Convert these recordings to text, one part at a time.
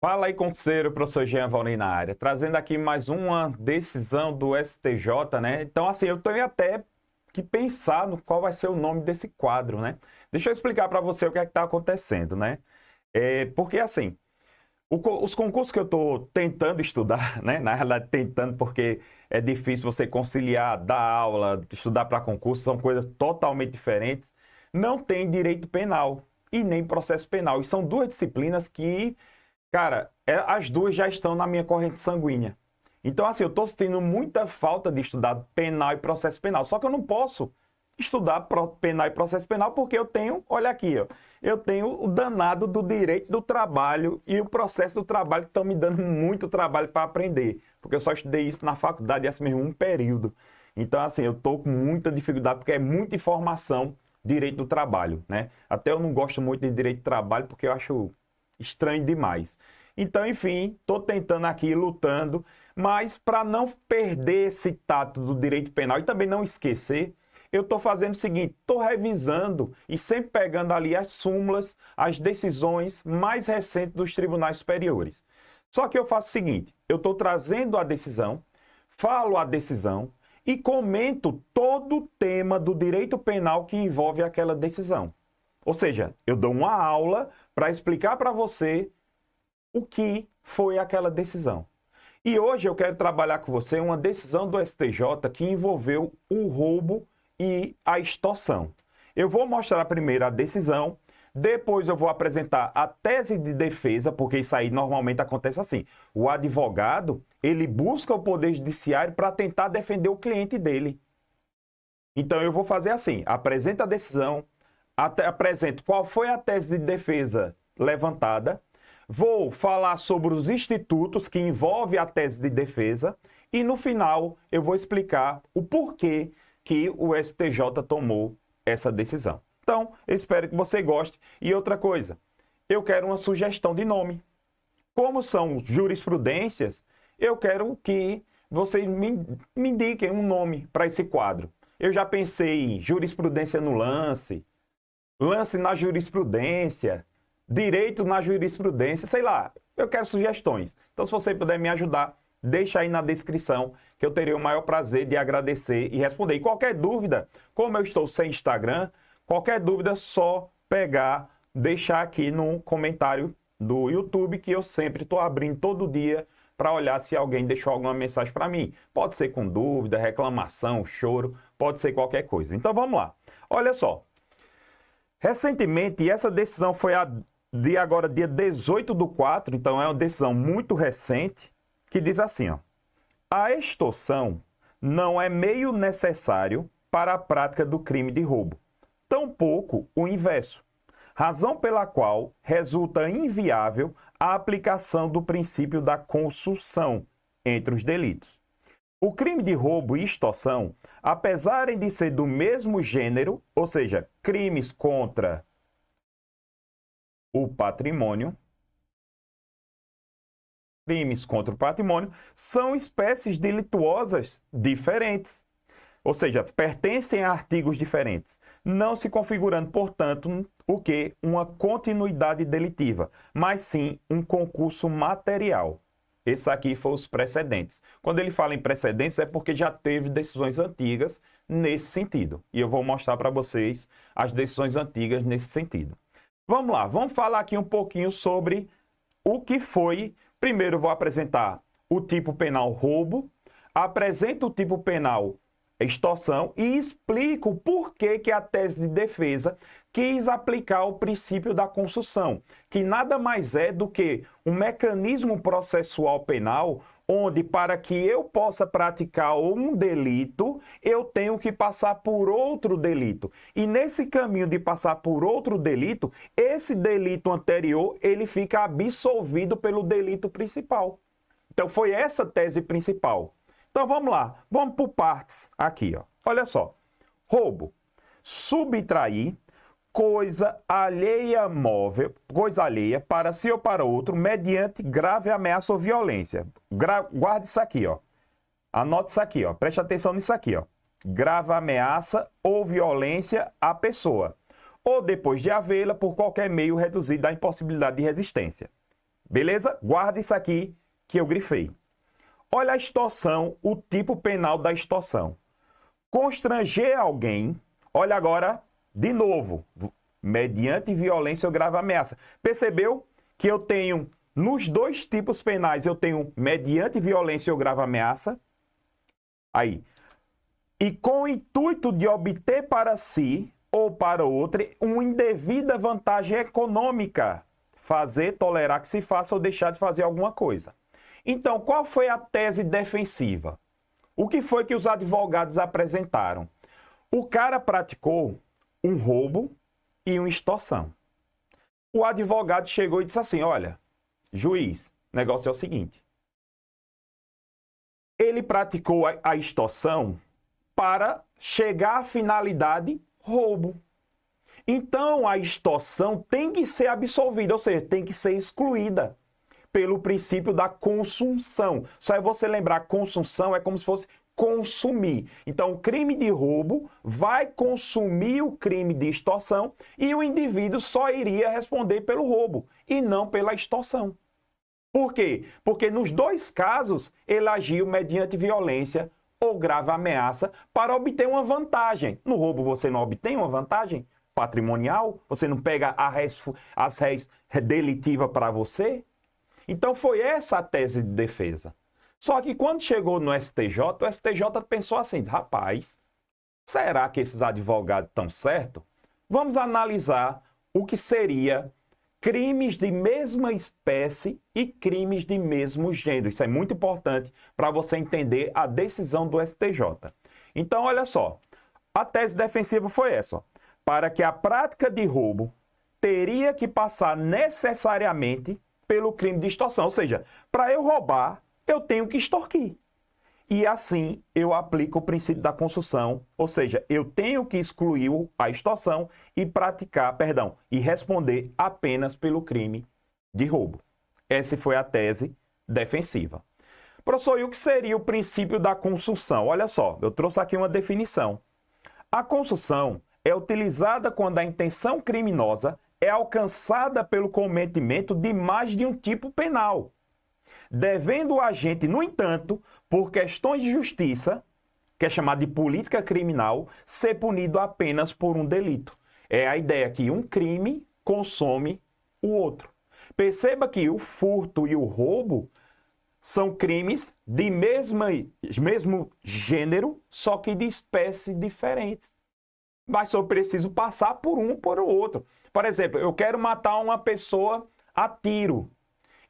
Fala aí, conselheiro, professor Jean Valnei na área, trazendo aqui mais uma decisão do STJ, né? Então, assim, eu tenho até que pensar no qual vai ser o nome desse quadro, né? Deixa eu explicar para você o que é que está acontecendo, né? Porque, assim, os concursos que eu estou tentando estudar, né? Na realidade, tentando porque é difícil você conciliar, dar aula, estudar para concurso, são coisas totalmente diferentes. Não tem direito penal e nem processo penal. E são duas disciplinas que, cara, as duas já estão na minha corrente sanguínea. Então, assim, eu estou sentindo muita falta de estudar penal e processo penal. Só que eu não posso estudar penal e processo penal porque eu tenho, olha aqui, ó, eu tenho o danado do direito do trabalho e o processo do trabalho que estão me dando muito trabalho para aprender. Porque eu só estudei isso na faculdade, assim mesmo, um período. Então, assim, eu estou com muita dificuldade porque é muita informação direito do trabalho, né? Até eu não gosto muito de direito do trabalho porque eu acho estranho demais. Então, enfim, estou tentando aqui, lutando, mas para não perder esse tato do direito penal e também não esquecer, eu estou fazendo o seguinte, estou revisando e sempre pegando ali as súmulas, as decisões mais recentes dos tribunais superiores. Só que eu faço o seguinte, eu estou trazendo a decisão, falo a decisão e comento todo o tema do direito penal que envolve aquela decisão. Ou seja, eu dou uma aula para explicar para você o que foi aquela decisão. E hoje eu quero trabalhar com você uma decisão do STJ que envolveu o roubo e a extorsão. Eu vou mostrar primeiro a decisão, depois eu vou apresentar a tese de defesa, porque isso aí normalmente acontece assim. O advogado, ele busca o Poder Judiciário para tentar defender o cliente dele. Então eu vou fazer assim, apresento a decisão, apresento qual foi a tese de defesa levantada, vou falar sobre os institutos que envolvem a tese de defesa e no final eu vou explicar o porquê que o STJ tomou essa decisão. Então, eu espero que você goste. E outra coisa, eu quero uma sugestão de nome. Como são jurisprudências, eu quero que vocês me indiquem um nome para esse quadro. Eu já pensei em jurisprudência no lance, lance na jurisprudência, direito na jurisprudência, sei lá, eu quero sugestões. Então, se você puder me ajudar, deixa aí na descrição, que eu terei o maior prazer de agradecer e responder. E qualquer dúvida, como eu estou sem Instagram, qualquer dúvida, só pegar, deixar aqui no comentário do YouTube, que eu sempre estou abrindo todo dia para olhar se alguém deixou alguma mensagem para mim. Pode ser com dúvida, reclamação, choro, pode ser qualquer coisa. Então, vamos lá. Olha só. Recentemente, e essa decisão foi de agora, dia 18/4, então é uma decisão muito recente, que diz assim, ó, a extorsão não é meio necessário para a prática do crime de roubo, tampouco o inverso, razão pela qual resulta inviável a aplicação do princípio da consução entre os delitos. O crime de roubo e extorsão, apesar de ser do mesmo gênero, ou seja, crimes contra o patrimônio, são espécies delituosas diferentes. Ou seja, pertencem a artigos diferentes, não se configurando, portanto, o que? Uma continuidade delitiva, mas sim um concurso material. Esse aqui foi os precedentes. Quando ele fala em precedentes, é porque já teve decisões antigas nesse sentido. E eu vou mostrar para vocês as decisões antigas nesse sentido. Vamos lá, vamos falar aqui um pouquinho sobre o que foi. Primeiro eu vou apresentar o tipo penal roubo, apresento o tipo penal extorsão e explico por que a tese de defesa quis aplicar o princípio da consução, que nada mais é do que um mecanismo processual penal onde, para que eu possa praticar um delito, eu tenho que passar por outro delito. E nesse caminho de passar por outro delito, esse delito anterior, ele fica absolvido pelo delito principal. Então, foi essa tese principal. Então, vamos lá. Vamos por partes aqui, ó. Olha só. Roubo. Subtrair coisa alheia móvel, coisa alheia para si ou para outro, mediante grave ameaça ou violência. Guarde isso aqui, ó. Anote isso aqui, ó. Preste atenção nisso aqui, ó. Grave ameaça ou violência à pessoa, ou depois de havê-la por qualquer meio reduzido à impossibilidade de resistência. Beleza? Guarda isso aqui que eu grifei. Olha a extorsão, o tipo penal da extorsão. Constranger alguém, olha agora, de novo, mediante violência ou grave ameaça. Percebeu que eu tenho, nos dois tipos penais, eu tenho mediante violência ou grave ameaça? Aí. E com o intuito de obter para si ou para outro uma indevida vantagem econômica, fazer, tolerar que se faça ou deixar de fazer alguma coisa. Então, qual foi a tese defensiva? O que foi que os advogados apresentaram? O cara praticou um roubo e uma extorsão. O advogado chegou e disse assim, olha, juiz, o negócio é o seguinte. Ele praticou a extorsão para chegar à finalidade roubo. Então, a extorsão tem que ser absolvida, ou seja, tem que ser excluída pelo princípio da consunção. Só é você lembrar, consunção é como se fosse consumir. Então, o crime de roubo vai consumir o crime de extorsão e o indivíduo só iria responder pelo roubo e não pela extorsão. Por quê? Porque nos dois casos ele agiu mediante violência ou grave ameaça para obter uma vantagem. No roubo você não obtém uma vantagem patrimonial? Você não pega as réis delitivas para você? Então foi essa a tese de defesa. Só que quando chegou no STJ, o STJ pensou assim, rapaz, será que esses advogados estão certos? Vamos analisar o que seria crimes de mesma espécie e crimes de mesmo gênero. Isso é muito importante para você entender a decisão do STJ. Então, olha só, a tese defensiva foi essa. Ó. Para que a prática de roubo teria que passar necessariamente pelo crime de extorsão. Ou seja, para eu roubar, eu tenho que extorquir. E assim eu aplico o princípio da consunção, ou seja, eu tenho que excluir a extorsão e e responder apenas pelo crime de roubo. Essa foi a tese defensiva. Professor, e o que seria o princípio da consunção? Olha só, eu trouxe aqui uma definição. A consunção é utilizada quando a intenção criminosa é alcançada pelo cometimento de mais de um tipo penal, devendo o agente, no entanto, por questões de justiça, que é chamado de política criminal, ser punido apenas por um delito. É a ideia que um crime consome o outro. Perceba que o furto e o roubo são crimes de mesmo gênero, só que de espécies diferentes. Mas eu preciso passar por um por o outro. Por exemplo, eu quero matar uma pessoa a tiro.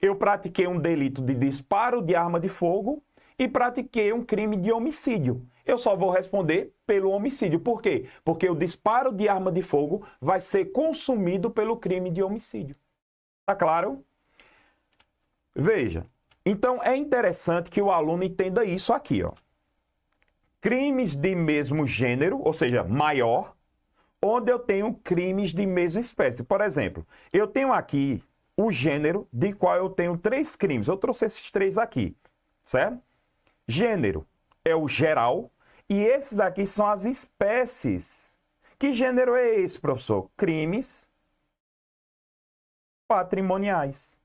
Eu pratiquei um delito de disparo de arma de fogo e pratiquei um crime de homicídio. Eu só vou responder pelo homicídio. Por quê? Porque o disparo de arma de fogo vai ser consumido pelo crime de homicídio. Tá claro? Veja. Então, é interessante que o aluno entenda isso aqui, ó. Crimes de mesmo gênero, ou seja, maior, onde eu tenho crimes de mesma espécie. Por exemplo, eu tenho aqui o gênero de qual eu tenho 3 crimes. Eu trouxe esses 3 aqui, certo? Gênero é o geral e esses daqui são as espécies. Que gênero é esse, professor? Crimes patrimoniais.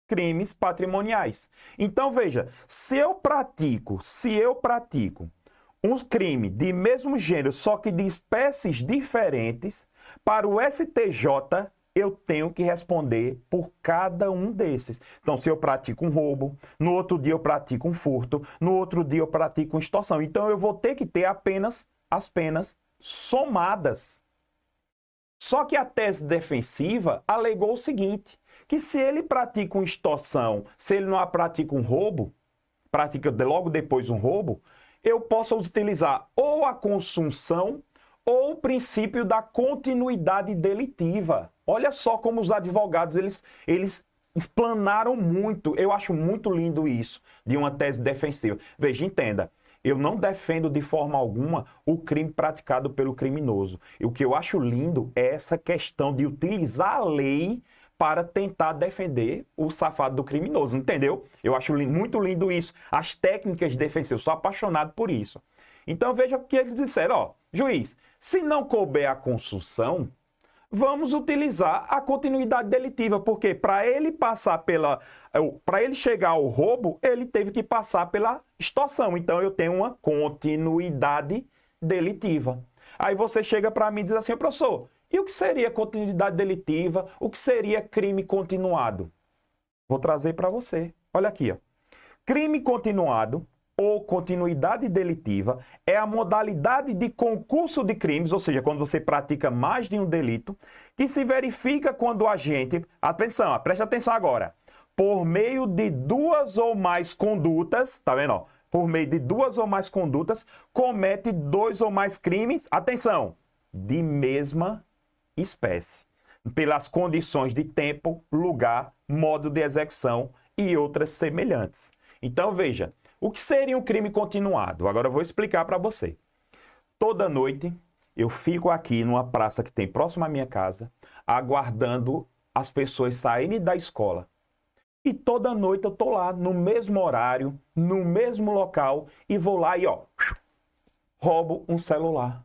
Crimes patrimoniais. Então, veja, se eu pratico um crime de mesmo gênero, só que de espécies diferentes, para o STJ, eu tenho que responder por cada um desses. Então, se eu pratico um roubo, no outro dia eu pratico um furto, no outro dia eu pratico uma extorsão. Então, eu vou ter que ter apenas as penas somadas. Só que a tese defensiva alegou o seguinte, que se ele pratica uma extorsão, se ele não pratica um roubo, pratica logo depois um roubo, eu posso utilizar ou a consunção ou o princípio da continuidade delitiva. Olha só como os advogados, eles explanaram muito. Eu acho muito lindo isso, de uma tese defensiva. Veja, entenda, eu não defendo de forma alguma o crime praticado pelo criminoso. E o que eu acho lindo é essa questão de utilizar a lei para tentar defender o safado do criminoso, entendeu? Eu acho muito lindo isso. As técnicas defensivas, sou apaixonado por isso. Então veja o que eles disseram, ó, juiz, se não couber a consunção, Vamos utilizar a continuidade delitiva, porque para ele passar para ele chegar ao roubo, ele teve que passar pela extorsão. Então eu tenho uma continuidade delitiva. Aí você chega para mim e diz assim, professor, e o que seria continuidade delitiva? O que seria crime continuado? Vou trazer para você. Olha aqui, ó. Crime continuado ou continuidade delitiva é a modalidade de concurso de crimes, ou seja, quando você pratica mais de um delito, que se verifica quando o agente, atenção, preste atenção agora, por meio de duas ou mais condutas, tá vendo? Ó? Por meio de duas ou mais condutas, comete dois ou mais crimes, atenção, de mesma espécie, pelas condições de tempo, lugar, modo de execução e outras semelhantes. Então, veja, o que seria um crime continuado? Agora eu vou explicar para você. Toda noite eu fico aqui numa praça que tem próximo à minha casa, aguardando as pessoas saírem da escola. E toda noite eu estou lá, no mesmo horário, no mesmo local, e vou lá e, ó, roubo um celular.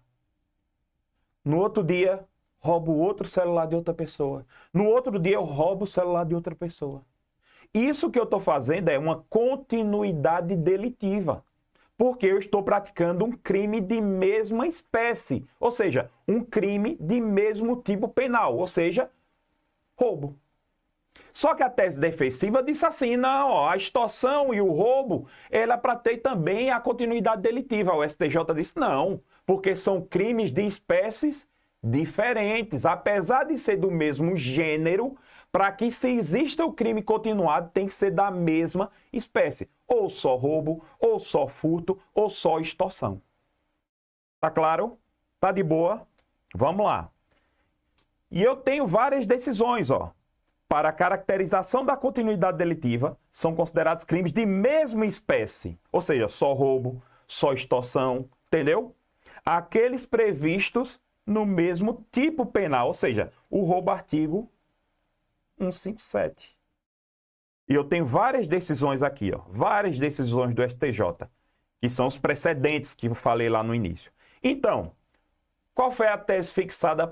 No outro dia, roubo outro celular de outra pessoa. No outro dia, eu roubo o celular de outra pessoa. Isso que eu estou fazendo é uma continuidade delitiva, porque eu estou praticando um crime de mesma espécie, ou seja, um crime de mesmo tipo penal, ou seja, roubo. Só que a tese defensiva disse assim, não, ó, a extorsão e o roubo, ela pratica também a continuidade delitiva. O STJ disse não, porque são crimes de espécies diferentes, apesar de ser do mesmo gênero. Para que se exista o crime continuado, tem que ser da mesma espécie. Ou só roubo, ou só furto, ou só extorsão. Tá claro? Tá de boa? Vamos lá. E eu tenho várias decisões, ó. Para a caracterização da continuidade delitiva, são considerados crimes de mesma espécie. Ou seja, só roubo, só extorsão, entendeu? Aqueles previstos no mesmo tipo penal, ou seja, o roubo artigo 157. E eu tenho várias decisões aqui, ó, várias decisões do STJ, que são os precedentes que eu falei lá no início. Então, qual foi a tese fixada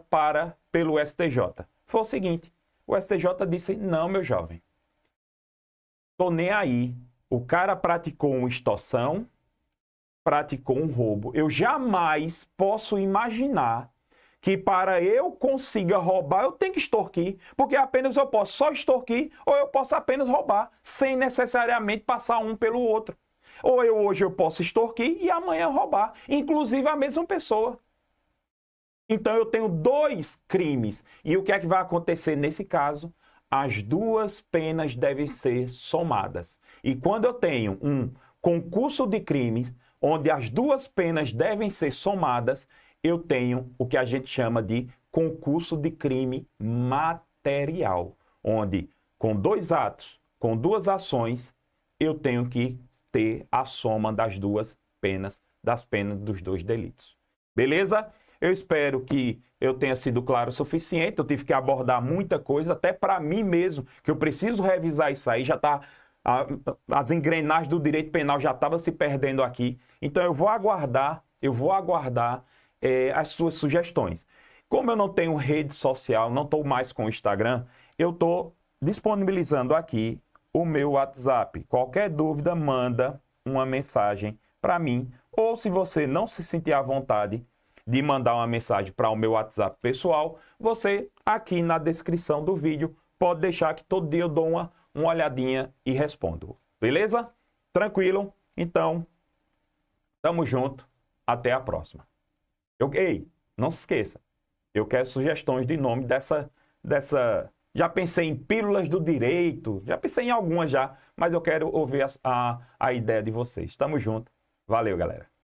pelo STJ? Foi o seguinte, o STJ disse, não, meu jovem, tô nem aí, o cara praticou uma extorsão, praticou um roubo. Eu jamais posso imaginar que para eu consiga roubar, eu tenho que extorquir, porque apenas eu posso só extorquir ou eu posso apenas roubar, sem necessariamente passar um pelo outro. Ou hoje eu posso extorquir e amanhã roubar, inclusive a mesma pessoa. Então eu tenho dois crimes. E o que é que vai acontecer nesse caso? As duas penas devem ser somadas. E quando eu tenho um concurso de crimes, onde as duas penas devem ser somadas, eu tenho o que a gente chama de concurso de crime material, onde com dois atos, com duas ações, eu tenho que ter a soma das duas penas, das penas dos dois delitos. Beleza? Eu espero que eu tenha sido claro o suficiente, eu tive que abordar muita coisa, até para mim mesmo, que eu preciso revisar isso aí, já está... As engrenagens do direito penal já estavam se perdendo aqui. Então eu vou aguardar as suas sugestões. Como eu não tenho rede social, não estou mais com o Instagram, eu estou disponibilizando aqui o meu WhatsApp. Qualquer dúvida, manda uma mensagem para mim. Ou se você não se sentir à vontade de mandar uma mensagem para o meu WhatsApp pessoal, você aqui na descrição do vídeo pode deixar que todo dia eu dou uma olhadinha e respondo. Beleza? Tranquilo? Então, tamo junto. Até a próxima. Ei, não se esqueça, eu quero sugestões de nome dessa... Já pensei em pílulas do direito, já pensei em algumas já, mas eu quero ouvir a ideia de vocês. Tamo junto. Valeu, galera.